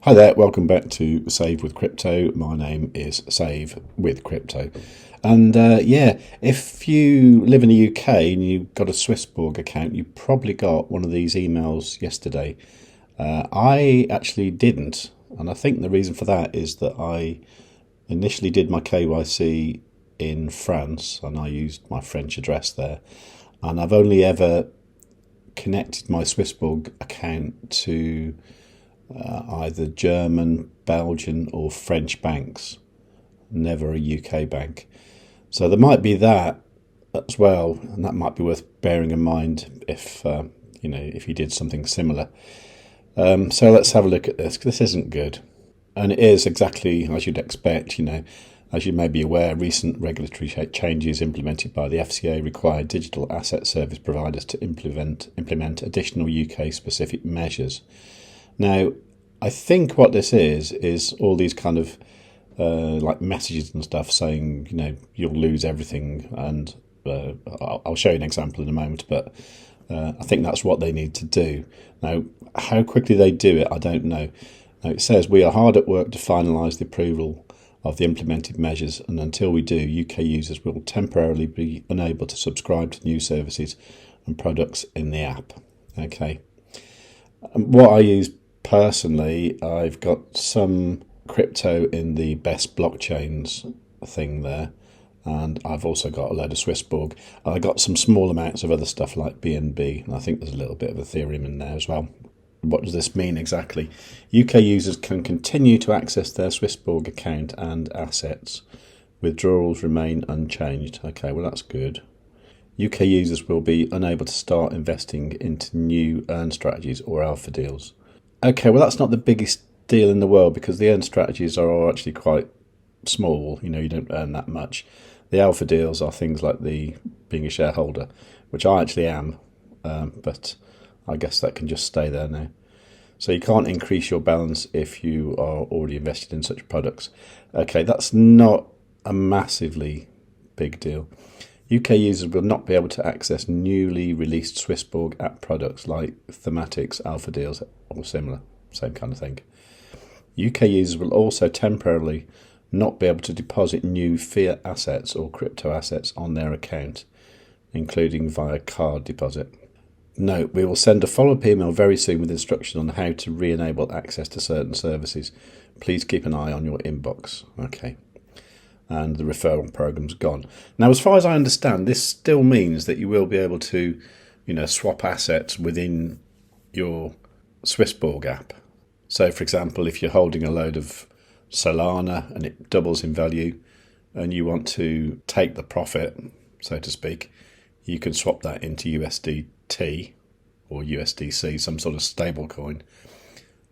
Hi there, welcome back to Save with Crypto. My name is Save with Crypto. And if you live in the UK and you've got a SwissBorg account, you probably got one of these emails yesterday. I actually didn't, and I think the reason for that is that I initially did my KYC in France and I used my French address there, and I've only ever connected my SwissBorg account to either German, Belgian or French banks, never a UK bank. So there might be that as well, and that might be worth bearing in mind if you did something similar. So let's have a look at this. This isn't good, and it is exactly as you'd expect. As you may be aware, recent regulatory changes implemented by the FCA require digital asset service providers to implement additional UK specific measures. Now, I think what this is all these kind of like messages and stuff saying, you'll lose everything. And I'll show you an example in a moment, but I think that's what they need to do. Now, how quickly they do it, I don't know. Now, it says, we are hard at work to finalise the approval of the implemented measures, and until we do, UK users will temporarily be unable to subscribe to new services and products in the app. Okay. What I use personally, I've got some crypto in the best blockchains thing there, and I've also got a load of SwissBorg. I got some small amounts of other stuff like BNB, and I think there's a little bit of Ethereum in there as well. What does this mean exactly? UK users can continue to access their SwissBorg account and assets. Withdrawals remain unchanged. Okay, well that's good. UK users will be unable to start investing into new earn strategies or alpha deals. Okay, well that's not the biggest deal in the world because the earn strategies are actually quite small. You don't earn that much. The alpha deals are things like the being a shareholder, which I actually am, but I guess that can just stay there now. So you can't increase your balance if you are already invested in such products. Okay, that's not a massively big deal. UK users will not be able to access newly released SwissBorg app products like thematics, alpha deals or similar, same kind of thing. UK users will also temporarily not be able to deposit new fiat assets or crypto assets on their account, including via card deposit. Note, we will send a follow-up email very soon with instruction on how to re-enable access to certain services. Please keep an eye on your inbox. Okay. And the referral program's gone. Now, as far as I understand, this still means that you will be able to, swap assets within your SwissBorg app. So, for example, if you're holding a load of Solana and it doubles in value and you want to take the profit, so to speak, you can swap that into USDT or USDC, some sort of stable coin.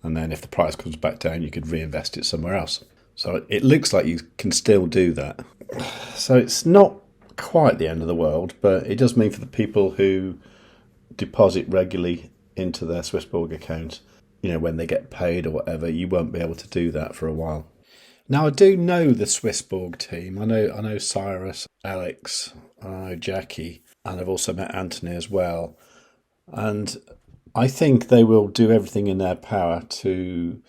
And then if the price comes back down, you could reinvest it somewhere else. So it looks like you can still do that. So it's not quite the end of the world, but it does mean for the people who deposit regularly into their SwissBorg account, when they get paid or whatever, you won't be able to do that for a while. Now, I do know the SwissBorg team. I know Cyrus, Alex, I know Jackie, and I've also met Anthony as well. And I think they will do everything in their power to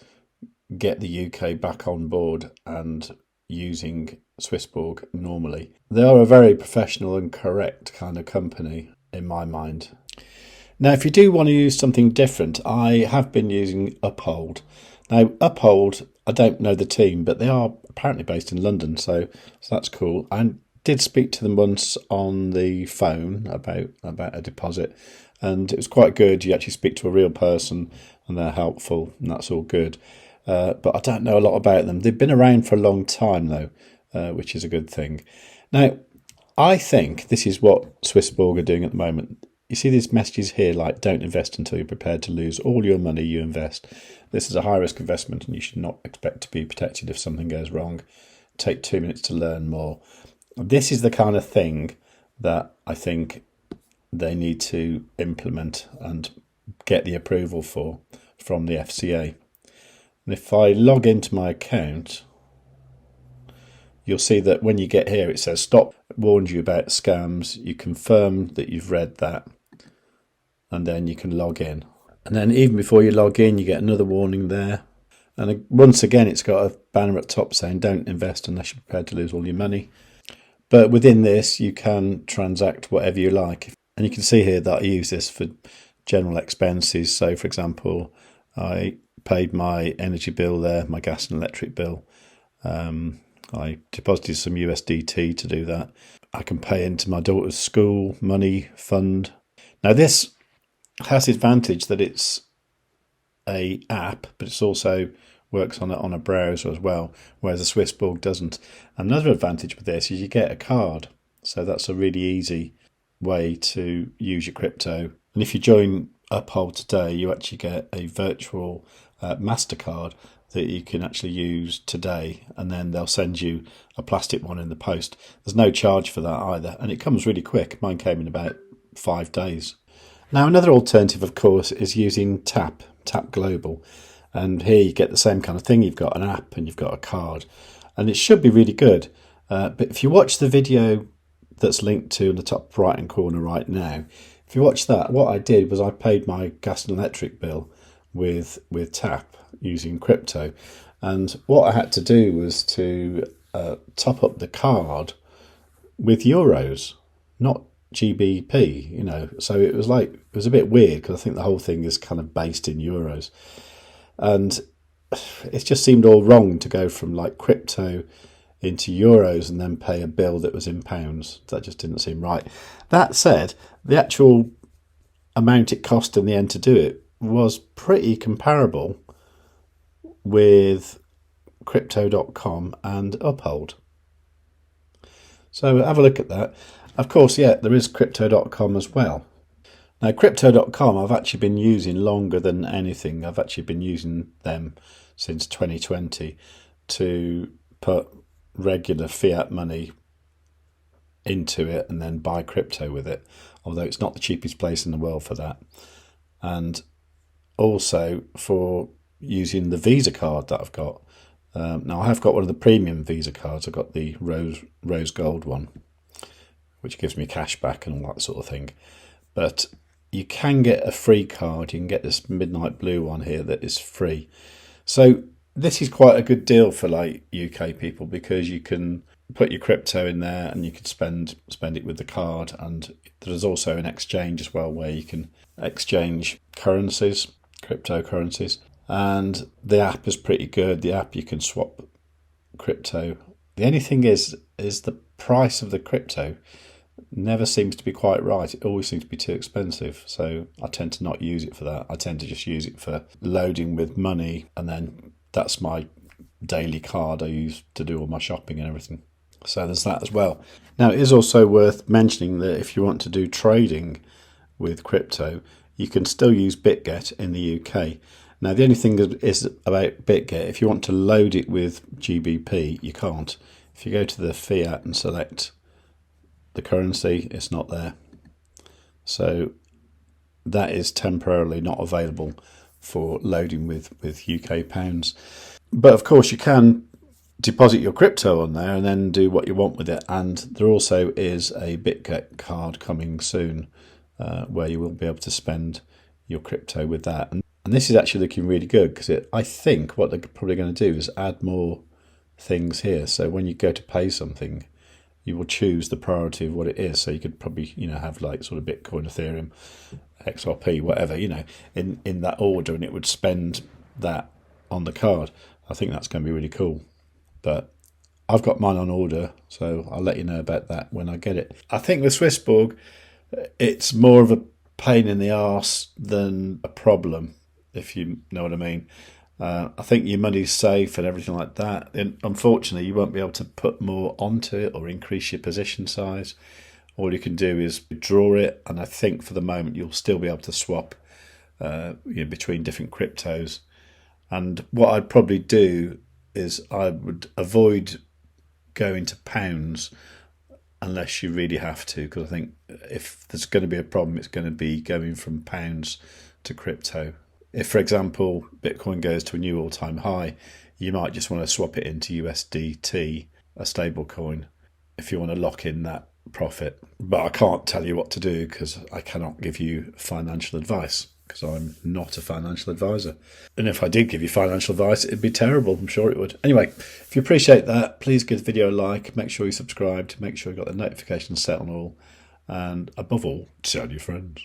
get the UK back on board and using SwissBorg normally. They are a very professional and correct kind of company in my mind. Now, if you do want to use something different, I have been using Uphold. Now, Uphold, I don't know the team, but they are apparently based in London, so that's cool. I did speak to them once on the phone about a deposit, and it was quite good. You actually speak to a real person, and they're helpful, and that's all good. But I don't know a lot about them. They've been around for a long time, though, which is a good thing. Now, I think this is what SwissBorg are doing at the moment. You see these messages here like, don't invest until you're prepared to lose all your money you invest. This is a high-risk investment and you should not expect to be protected if something goes wrong. Take 2 minutes to learn more. This is the kind of thing that I think they need to implement and get the approval for from the FCA. And if I log into my account, you'll see that when you get here, it says stop, warned you about scams. You confirm that you've read that, and then you can log in. And then even before you log in, you get another warning there. And once again, it's got a banner at top saying don't invest unless you're prepared to lose all your money. But within this, you can transact whatever you like. And you can see here that I use this for general expenses. So, for example, I paid my energy bill there, my gas and electric bill. I deposited some USDT to do that. I can pay into my daughter's school money fund. Now, this has the advantage that it's a app, but it's also works on a browser as well, whereas the SwissBorg doesn't. Another advantage with this is you get a card, so that's a really easy way to use your crypto. And if you join Uphold today, you actually get a virtual MasterCard that you can actually use today, and then they'll send you a plastic one in the post. There's no charge for that either, and it comes really quick. Mine came in about 5 days. Now, another alternative, of course, is using Tap Global. And here you get the same kind of thing. You've got an app and you've got a card. And it should be really good. But if you watch the video that's linked to in the top right-hand corner right now, if you watch that, what I did was I paid my gas and electric bill with Tap using crypto. And what I had to do was to top up the card with euros, not GBP, you know. So it was a bit weird because I think the whole thing is kind of based in euros. And it just seemed all wrong to go from like crypto into euros and then pay a bill that was in pounds. That just didn't seem right. That said, the actual amount it cost in the end to do it was pretty comparable with crypto.com and Uphold. So have a look at that. Of course, yeah, there is crypto.com as well. Now, crypto.com I've actually been using longer than anything. I've actually been using them since 2020 to put regular fiat money into it and then buy crypto with it, although it's not the cheapest place in the world for that. And also for using the Visa card that I've got. Now, I have got one of the premium Visa cards. I've got the rose gold one, which gives me cash back and all that sort of thing. But you can get a free card. You can get this midnight blue one here that is free. So this is quite a good deal for like UK people, because you can put your crypto in there and you can spend it with the card. And there's also an exchange as well where you can exchange currencies, cryptocurrencies. And the app is pretty good. The app, you can swap crypto. The only thing is the price of the crypto never seems to be quite right. It always seems to be too expensive. So I tend to not use it for that. I tend to just use it for loading with money, and then that's my daily card I use to do all my shopping and everything. So there's that as well. Now, it is also worth mentioning that if you want to do trading with crypto, you can still use Bitget in the UK. Now, the only thing is about Bitget, if you want to load it with GBP, you can't. If you go to the fiat and select the currency, it's not there. So that is temporarily not available for loading with UK pounds. But of course, you can deposit your crypto on there and then do what you want with it. And there also is a Bitget card coming soon where you will be able to spend your crypto with that. And this is actually looking really good, because I think what they're probably going to do is add more things here. So when you go to pay something, you will choose the priority of what it is. So you could probably, have like sort of Bitcoin, Ethereum, XRP, whatever, in that order, and it would spend that on the card. I think that's going to be really cool. But I've got mine on order, so I'll let you know about that when I get it. I think with SwissBorg, it's more of a pain in the arse than a problem, if you know what I mean. I think your money's safe and everything like that. And unfortunately, you won't be able to put more onto it or increase your position size. All you can do is withdraw it, and I think for the moment you'll still be able to swap between different cryptos. And what I'd probably do is I would avoid going to pounds unless you really have to, because I think if there's going to be a problem, it's going to be going from pounds to crypto. If, for example, Bitcoin goes to a new all-time high, you might just want to swap it into USDT, a stable coin, if you want to lock in that profit. But I can't tell you what to do because I cannot give you financial advice, because I'm not a financial advisor. And if I did give you financial advice, it'd be terrible. I'm sure it would. Anyway, if you appreciate that, please give the video a like. Make sure you subscribed. Make sure you got the notifications set on all. And above all, tell your friends.